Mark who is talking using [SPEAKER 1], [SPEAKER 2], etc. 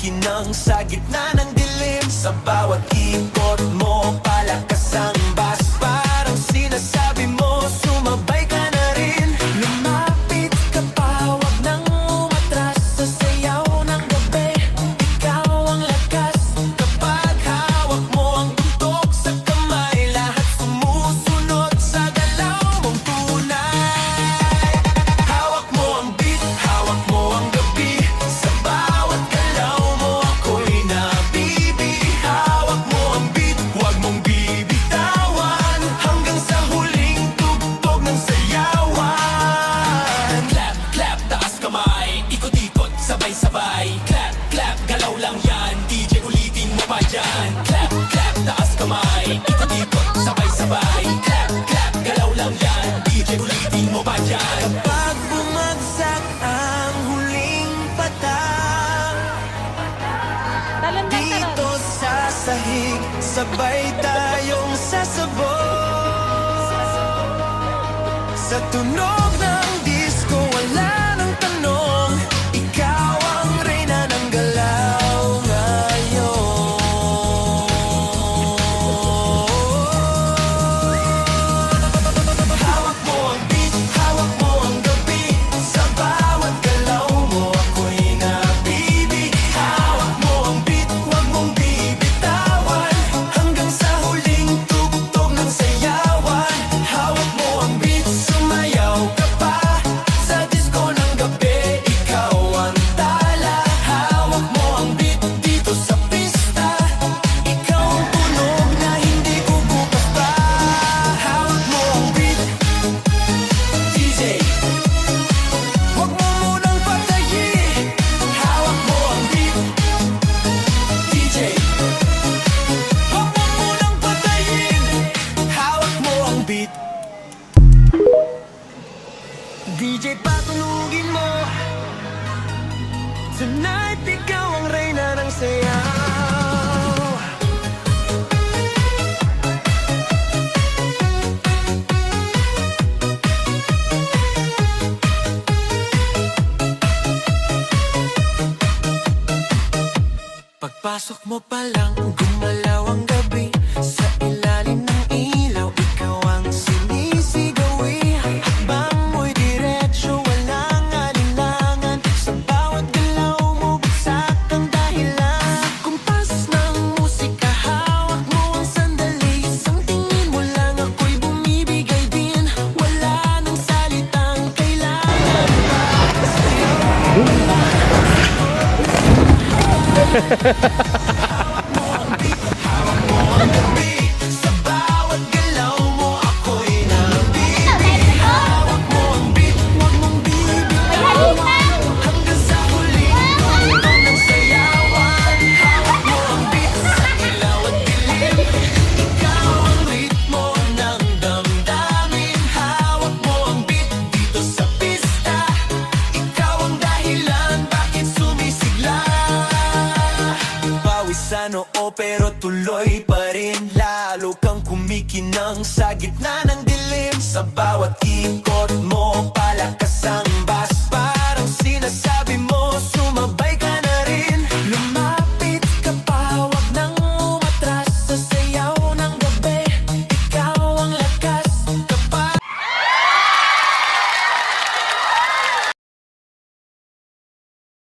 [SPEAKER 1] kumikinang sa gitna ng dilim. Sa bawat ikot mo, palakas ang bass. Parang sinasabi mo, sumabay ka na rin. Lumapit ka pa, wag nang umatras. Sa sayaw ng gabi, ikaw ang lakas. Kapag hawak mo ang tuntok sa kamay, lahat sumusunod sa galaw mong tunay. Hawak mo ang beat, hawak mo ang gabi. Sa bawat galaw mo, ako'y nabibi. Hawak mo ang beat, huwag mong bibitawan, hanggang sa huling tugtog ng sayawan. Clap, clap, taas kamay, ikot-ikot, sabay-sabay. Clap, clap, galaw lang yan, DJ ulitin mo pa dyan. Clap, clap, taas kamay, ikot-ikot, sabay-sabay. Clap, clap, galaw lang yan, DJ ulitin mo pa dyan. Kapag bumagsak ang huling patak,
[SPEAKER 2] Talon lang, talon.
[SPEAKER 1] dito sa sahig, sabay tayong sasabog. Sa tunog ng disco, wala nang tanong, ikaw ang reyna ng galaw ngayon. Hawak mo ang beat, hawak mo ang gabi. Sa bawat galaw mo, ako'y nabibi. Hawak mo ang beat, huwag mong bibitawan, hanggang sa huling tugtog ng sayawan. Hawak mo ang beat, sumayaw ka pa. Sa disco ng gabi, ikaw ang tala. Hawak mo ang beat dito sa pista, ikaw ang tunog na hindi kukupas pa. Hawak mo ang beat, DJ, huwag mo munang patayin. Hawak mo ang beat, DJ, huwag mo munang patayin. Hawak mo ang beat, DJ, patunugin mo. Tonight, ikaw ang reyna ng sayaw. Pagpasok mo pa lang, gumalaw ang gabi. Sa ilalim ng ilaw, ikaw ang sinisigawi. Hakbang mo'y diretso, walang alinlangan. Sa bawat galaw mo, bagsak ang dahilan. Sa kumpas ng musika, hawak mo ang sandali. Isang tingin mo lang, ako'y bumibigay din. Wala nang salitang kailangan pa. Sa bawat galaw mo, ako'y nabibi. Hawak mo ang beat, huwag mong bibitawan, hanggang sa huling tugtog ng sayawan. Hawak mo ang beat sa ilaw at dilim, ikaw ang ritmo ng damdamin. Hawak mo ang beat dito sa pista, ikaw ang dahilan bakit sumisigla. Pawisan oo pero tuloy pa rin, lalo kang kumikinang sa gitna ng dilim. Sa bawat ikot